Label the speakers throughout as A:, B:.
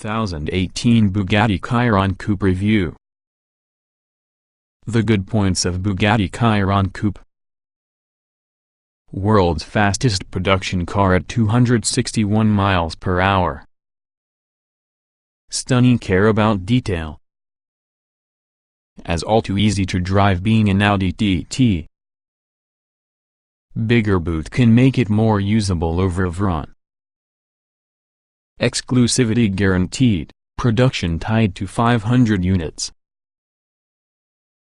A: 2018 Bugatti Chiron Coupe Review. The good points of Bugatti Chiron Coupe. World's fastest production car at 261 miles per hour. Stunning care about detail. As all too easy to drive being an Audi TT. Bigger boot can make it more usable over Veyron. Exclusivity guaranteed, production tied to 500 units.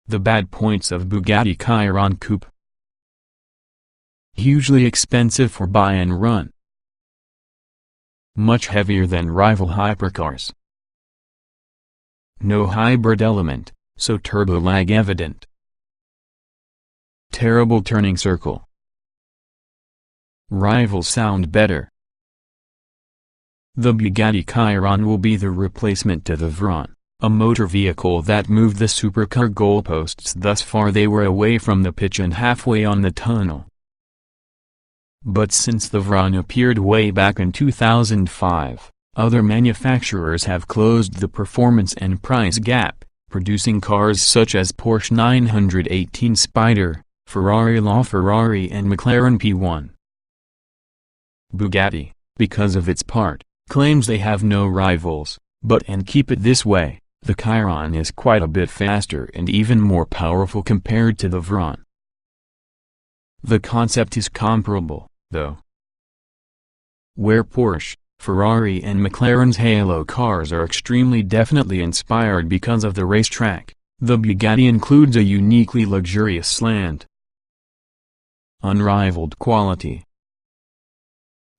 A: The bad points of Bugatti Chiron Coupe. Hugely expensive for buy and run. Much heavier than rival hypercars. No hybrid element, so turbo lag evident. Terrible turning circle. Rivals sound better. The Bugatti Chiron will be the replacement to the Veyron, a motor vehicle that moved the supercar goalposts thus far they were away from the pitch and halfway on the tunnel. But since the Veyron appeared way back in 2005, other manufacturers have closed the performance and price gap, producing cars such as Porsche 918 Spyder, Ferrari LaFerrari and McLaren P1. Bugatti, because of its part, claims they have no rivals, and keep it this way, the Chiron is quite a bit faster and even more powerful compared to the Veyron. The concept is comparable, though. Where Porsche, Ferrari and McLaren's halo cars are extremely definitely inspired because of the racetrack, the Bugatti includes a uniquely luxurious slant. Unrivaled quality.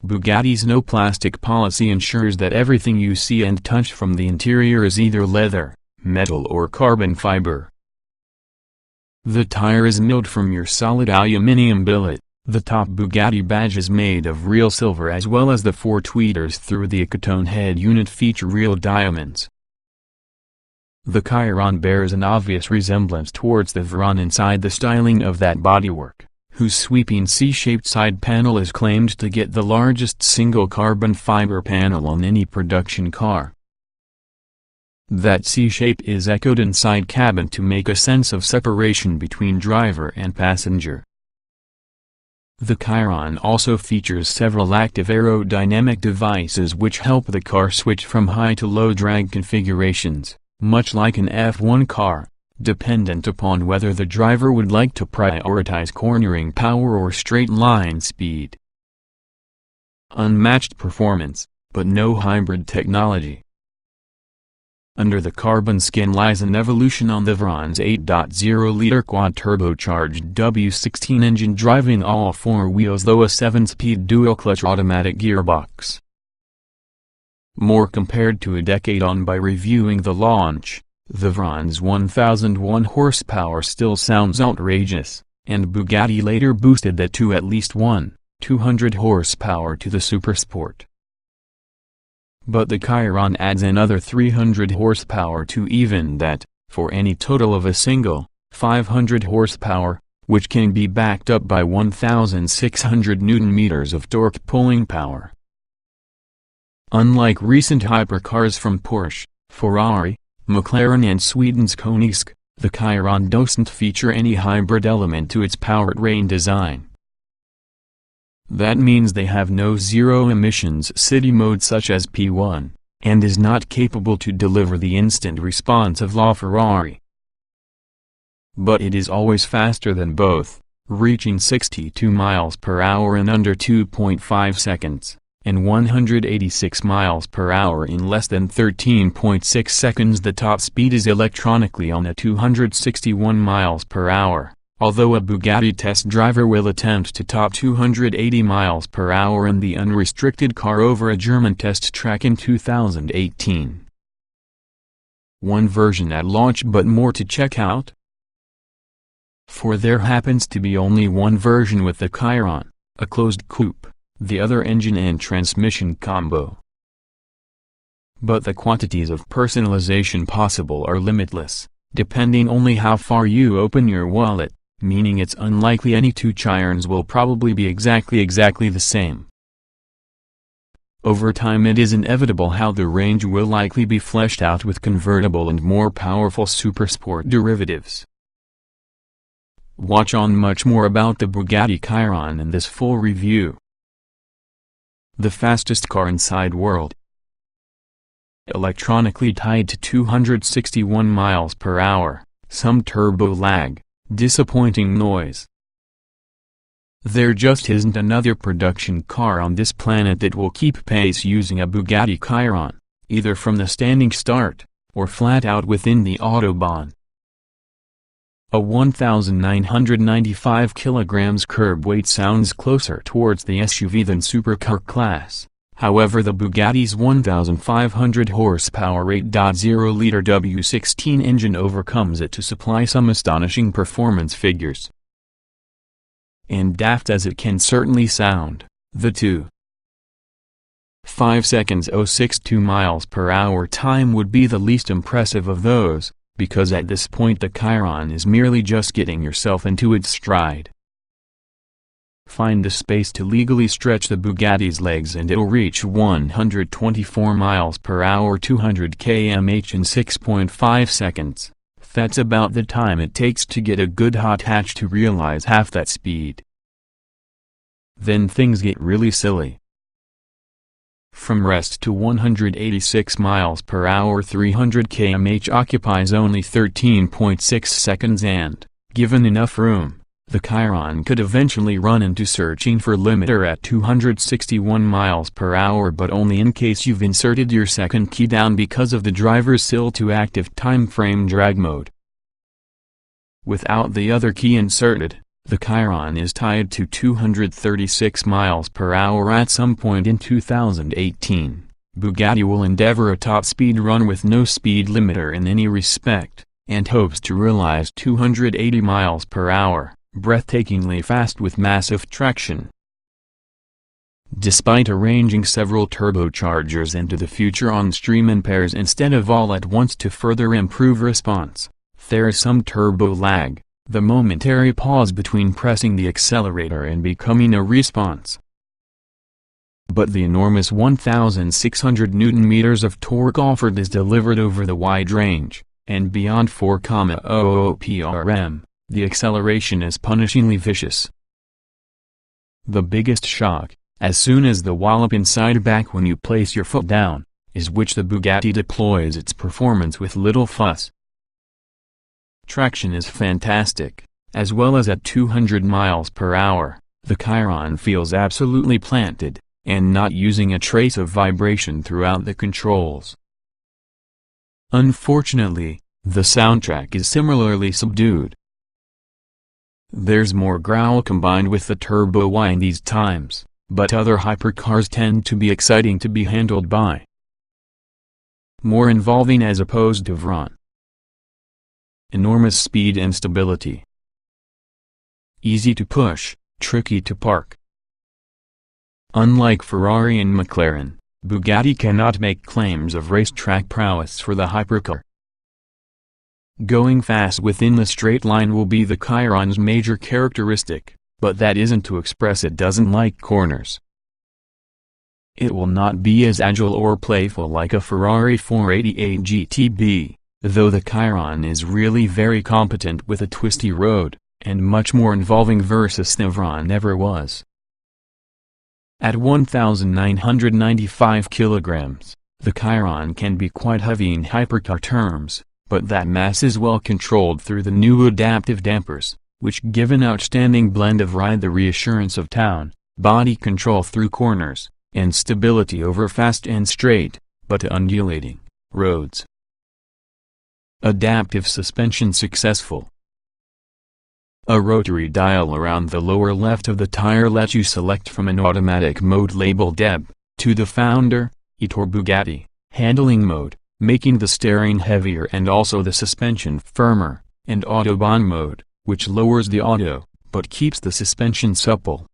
A: Bugatti's no plastic policy ensures that everything you see and touch from the interior is either leather, metal or carbon fiber. The tire is milled from your solid aluminium billet. The top Bugatti badge is made of real silver as well as the four tweeters through the Acetone head unit feature real diamonds. The Chiron bears an obvious resemblance towards the Veyron inside the styling of that bodywork, whose sweeping C-shaped side panel is claimed to get the largest single carbon fiber panel on any production car. That C-shape is echoed inside cabin to make a sense of separation between driver and passenger. The Chiron also features several active aerodynamic devices which help the car switch from high to low drag configurations, much like an F1 car, dependent upon whether the driver would like to prioritize cornering power or straight-line speed. Unmatched performance, but no hybrid technology. Under the carbon skin lies an evolution on the Veyron's 8.0-liter quad-turbocharged W16 engine driving all four wheels though a 7-speed dual-clutch automatic gearbox. More compared to a decade on by reviewing the launch, the Veyron's 1001 horsepower still sounds outrageous, and Bugatti later boosted that to at least 200 horsepower to the Supersport. But the Chiron adds another 300 horsepower to even that, for any total of a single, 500 horsepower, which can be backed up by 1,600 Nm of torque pulling power. Unlike recent hypercars from Porsche, Ferrari, McLaren and Sweden's Monegasque, the Chiron doesn't feature any hybrid element to its powertrain design. That means they have no zero-emissions city mode such as P1, and is not capable to deliver the instant response of LaFerrari. But it is always faster than both, reaching 62 miles per hour in under 2.5 seconds, and 186 miles per hour in less than 13.6 seconds. The top speed is electronically on at 261 miles per hour. Although a Bugatti test driver will attempt to top 280 miles per hour in the unrestricted car over a German test track in 2018. One version at launch but more to check out. For there happens to be only one version with the Chiron, a closed coupe, the other engine and transmission combo. But the quantities of personalization possible are limitless, depending only how far you open your wallet. Meaning it's unlikely any two Chirons will probably be exactly the same. Over time it is inevitable how the range will likely be fleshed out with convertible and more powerful supersport derivatives. Watch on much more about the Bugatti Chiron in this full review. The fastest car inside world. Electronically tied to 261 miles per hour, some turbo lag, disappointing noise. There just isn't another production car on this planet that will keep pace using a Bugatti Chiron, either from the standing start, or flat out within the Autobahn. A 1,995 kilograms curb weight sounds closer towards the SUV than supercar class, however the Bugatti's 1,500 horsepower 8.0-liter W16 engine overcomes it to supply some astonishing performance figures. And daft as it can certainly sound, the 2.5 seconds 0.62 miles per hour time would be the least impressive of those, because at this point the Chiron is merely just getting yourself into its stride. Find the space to legally stretch the Bugatti's legs and it'll reach 124 miles per hour 200 km/h in 6.5 seconds. That's about the time it takes to get a good hot hatch to realize half that speed. Then things get really silly. From rest to 186 miles per hour 300 km/h occupies only 13.6 seconds and, given enough room, the Chiron could eventually run into searching for limiter at 261 miles per hour, but only in case you've inserted your second key down because of the driver's sill to active time frame drag mode. Without the other key inserted, the Chiron is tied to 236 miles per hour at some point in 2018. Bugatti will endeavor a top speed run with no speed limiter in any respect, and hopes to realize 280 miles per hour, breathtakingly fast with massive traction. Despite arranging several turbochargers into the future on stream in pairs instead of all at once to further improve response, there is some turbo lag, the momentary pause between pressing the accelerator and becoming a response. But the enormous 1,600 Nm of torque offered is delivered over the wide range, and beyond 4,000 pRm, the acceleration is punishingly vicious. The biggest shock, as soon as the wallop inside back when you place your foot down, is which the Bugatti deploys its performance with little fuss. Traction is fantastic, as well as at 200 miles per hour, the Chiron feels absolutely planted, and not using a trace of vibration throughout the controls. Unfortunately, the soundtrack is similarly subdued. There's more growl combined with the turbo whine these times, but other hypercars tend to be exciting to be handled by. More involving as opposed to Veyron. Enormous speed and stability. Easy to push, tricky to park. Unlike Ferrari and McLaren, Bugatti cannot make claims of racetrack prowess for the hypercar. Going fast within the straight line will be the Chiron's major characteristic, but that isn't to express it doesn't like corners. It will not be as agile or playful like a Ferrari 488 GTB. Though the Chiron is really very competent with a twisty road, and much more involving versus the Veyron ever was. At 1,995 kilograms, the Chiron can be quite heavy in hypercar terms, but that mass is well controlled through the new adaptive dampers, which give an outstanding blend of ride the reassurance of town, body control through corners, and stability over fast and straight, but undulating, roads. Adaptive suspension successful. A rotary dial around the lower left of the tire lets you select from an automatic mode labeled EB, to the founder, Ettore Bugatti, handling mode, making the steering heavier and also the suspension firmer, and Autobahn mode, which lowers the auto, but keeps the suspension supple.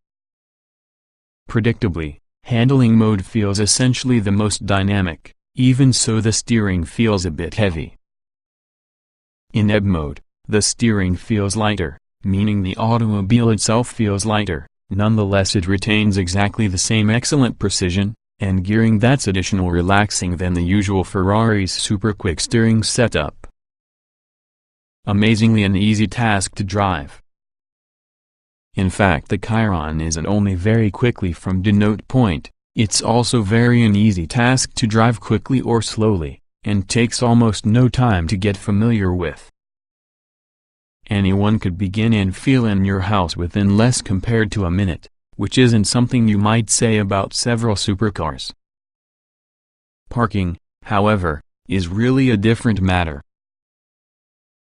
A: Predictably, handling mode feels essentially the most dynamic, even so the steering feels a bit heavy. In EB mode, the steering feels lighter, meaning the automobile itself feels lighter, nonetheless it retains exactly the same excellent precision, and gearing that's additional relaxing than the usual Ferrari's super quick steering setup. Amazingly an easy task to drive. In fact, the Chiron isn't only very quickly from denote point, it's also very an easy task to drive quickly or slowly, and takes almost no time to get familiar with. Anyone could begin and feel in your house within less compared to a minute, which isn't something you might say about several supercars. Parking, however, is really a different matter.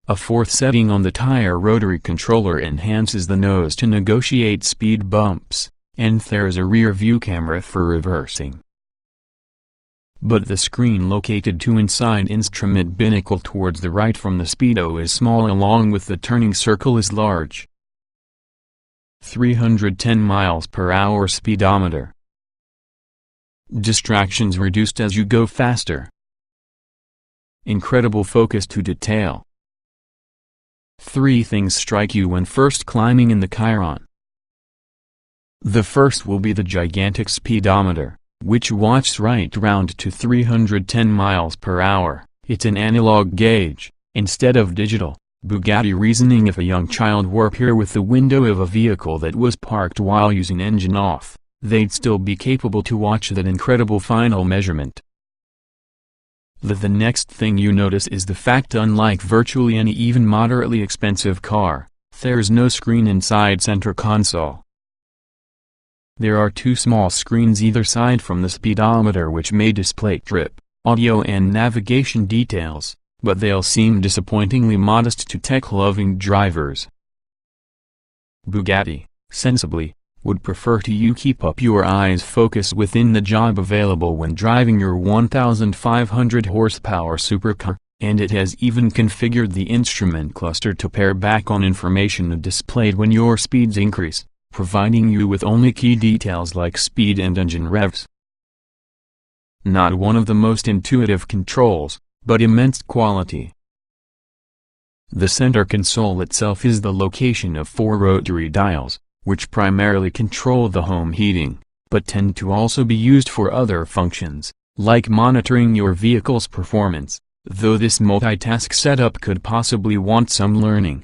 A: A fourth setting on the tire rotary controller enhances the nose to negotiate speed bumps, and there's a rear view camera for reversing. But the screen located to inside instrument binnacle towards the right from the speedo is small along with the turning circle is large. 310 miles per hour speedometer. Distractions reduced as you go faster. Incredible focus to detail. 3 things strike you when first climbing in the Chiron. The first will be the gigantic speedometer, which watches right round to 310 miles per hour. It's an analog gauge, instead of digital. Bugatti reasoning: if a young child were here with the window of a vehicle that was parked while using engine off, they'd still be capable to watch that incredible final measurement. The next thing you notice is the fact, unlike virtually any even moderately expensive car, there's no screen inside center console. There are 2 small screens either side from the speedometer which may display trip, audio and navigation details, but they'll seem disappointingly modest to tech-loving drivers. Bugatti, sensibly, would prefer you keep up your eyes focus within the job available when driving your 1,500 horsepower supercar, and it has even configured the instrument cluster to pair back on information displayed when your speeds increase, providing you with only key details like speed and engine revs. Not one of the most intuitive controls, but immense quality. The center console itself is the location of 4 rotary dials, which primarily control the home heating, but tend to also be used for other functions, like monitoring your vehicle's performance, though this multitask setup could possibly want some learning.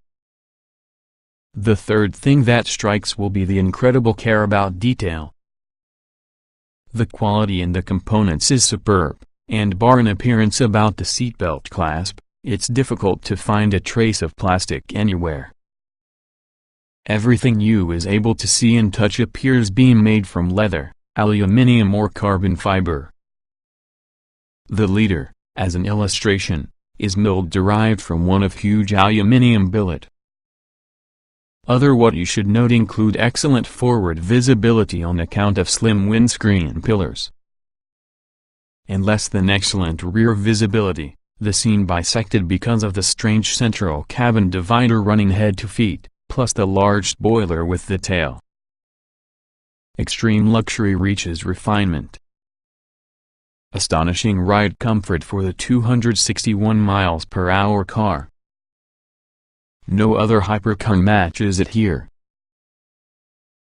A: The third thing that strikes will be the incredible care about detail. The quality in the components is superb, and bar an appearance about the seatbelt clasp, it's difficult to find a trace of plastic anywhere. Everything you is able to see and touch appears being made from leather, aluminum or carbon fiber. The leader, as an illustration, is milled derived from one of huge aluminum billet. Other what you should note include excellent forward visibility on account of slim windscreen pillars, and less than excellent rear visibility, the scene bisected because of the strange central cabin divider running head to feet, plus the large spoiler with the tail. Extreme luxury reaches refinement. Astonishing ride comfort for the 261 miles per hour car. No other hypercar matches it here.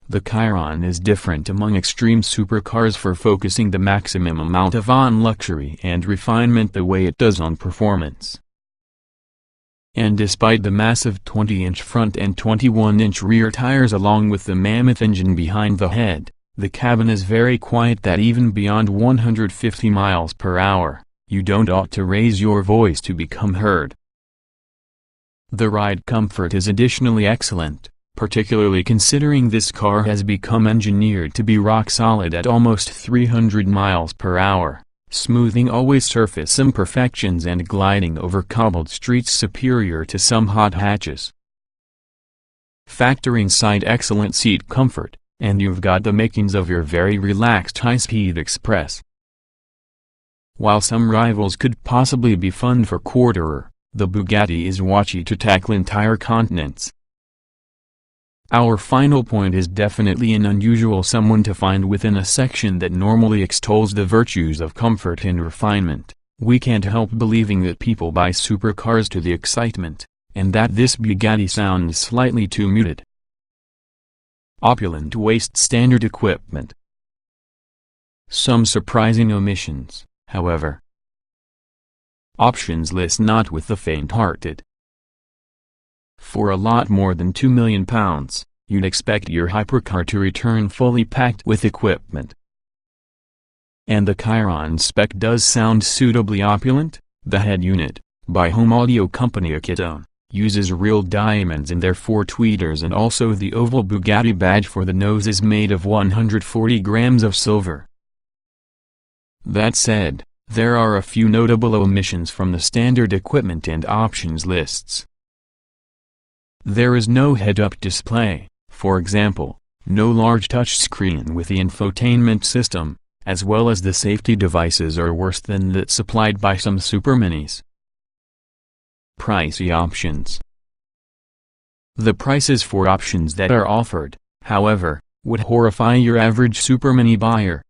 A: The Chiron is different among extreme supercars for focusing the maximum amount of on luxury and refinement the way it does on performance. And despite the massive 20-inch front and 21-inch rear tires along with the mammoth engine behind the head, the cabin is very quiet that even beyond 150 miles per hour, you don't ought to raise your voice to become heard. The ride comfort is additionally excellent, particularly considering this car has become engineered to be rock solid at almost 300 miles per hour. Smoothing always surface imperfections and gliding over cobbled streets superior to some hot hatches. Factor inside excellent seat comfort, and you've got the makings of your very relaxed high-speed express. While some rivals could possibly be fun for quarterer, the Bugatti is watchy to tackle entire continents. Our final point is definitely an unusual someone to find within a section that normally extols the virtues of comfort and refinement. We can't help believing that people buy supercars to the excitement, and that this Bugatti sounds slightly too muted. Opulent waste standard equipment. Some surprising omissions, however. Options list not with the faint-hearted. For a lot more than £2 million, you'd expect your hypercar to return fully packed with equipment. And the Chiron spec does sound suitably opulent. The head unit, by home audio company Chiron, uses real diamonds in their 4 tweeters, and also the oval Bugatti badge for the nose is made of 140 grams of silver. That said, there are a few notable omissions from the standard equipment and options lists. There is no head-up display, for example, no large touchscreen with the infotainment system, as well as the safety devices are worse than that supplied by some superminis. Pricey options. The prices for options that are offered, however, would horrify your average supermini buyer.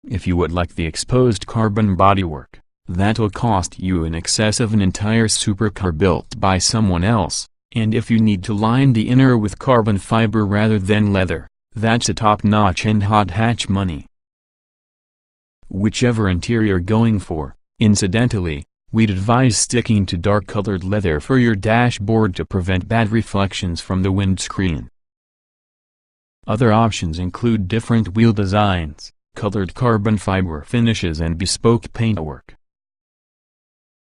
A: If you would like the exposed carbon bodywork, that'll cost you in excess of an entire supercar built by someone else, and if you need to line the inner with carbon fiber rather than leather, that's a top-notch and hot hatch money. Whichever interior going for, incidentally, we'd advise sticking to dark-colored leather for your dashboard to prevent bad reflections from the windscreen. Other options include different wheel designs, colored carbon fiber finishes and bespoke paintwork.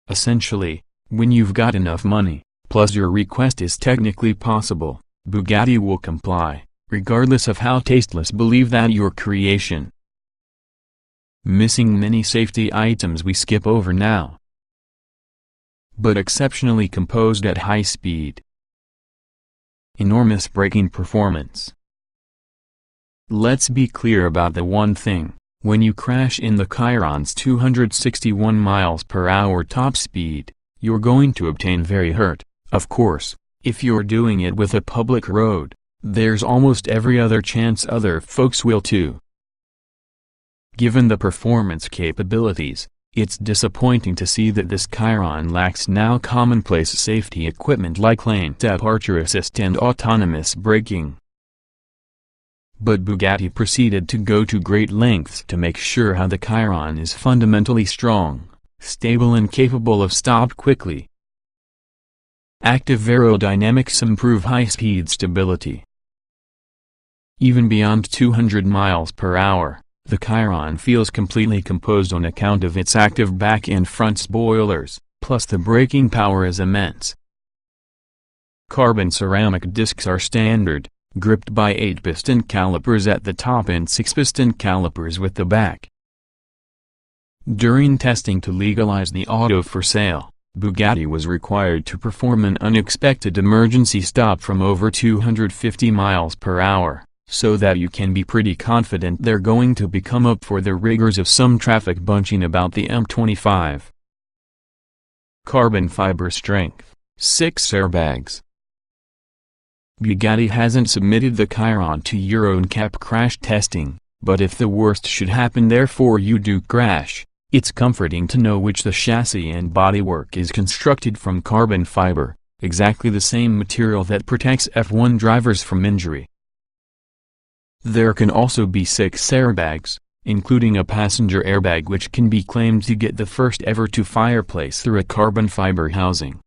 A: Essentially, when you've got enough money, plus your request is technically possible, Bugatti will comply, regardless of how tasteless believe that your creation. Missing many safety items we skip over now, but exceptionally composed at high speed. Enormous braking performance. Let's be clear about the one thing: when you crash in the Chiron's 261 miles per hour top speed, you're going to obtain very hurt. Of course, if you're doing it with a public road, there's almost every other chance other folks will too. Given the performance capabilities, it's disappointing to see that this Chiron lacks now commonplace safety equipment like lane departure assist and autonomous braking. But Bugatti proceeded to go to great lengths to make sure how the Chiron is fundamentally strong, stable and capable of stop quickly. Active aerodynamics improve high-speed stability. Even beyond 200 miles per hour, the Chiron feels completely composed on account of its active back and front spoilers, plus the braking power is immense. Carbon ceramic discs are standard, gripped by 8-piston calipers at the top and 6-piston calipers with the back. During testing to legalize the auto for sale, Bugatti was required to perform an unexpected emergency stop from over 250 miles per hour. So that you can be pretty confident they're going to become up for the rigors of some traffic bunching about the M25. Carbon fiber strength, 6 airbags. Bugatti hasn't submitted the Chiron to Euro NCAP crash testing, but if the worst should happen therefore you do crash, it's comforting to know which the chassis and bodywork is constructed from carbon fiber, exactly the same material that protects F1 drivers from injury. There can also be 6 airbags, including a passenger airbag which can be claimed to get the first ever to fireplace through a carbon fiber housing.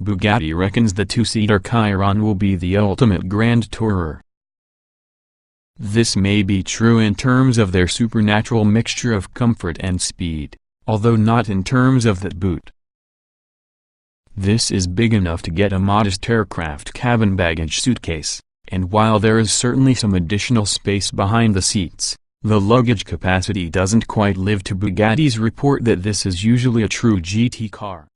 A: Bugatti reckons the 2-seater Chiron will be the ultimate grand tourer. This may be true in terms of their supernatural mixture of comfort and speed, although not in terms of that boot. This is big enough to get a modest aircraft cabin baggage suitcase. And while there is certainly some additional space behind the seats, the luggage capacity doesn't quite live to Bugatti's report that this is usually a true GT car.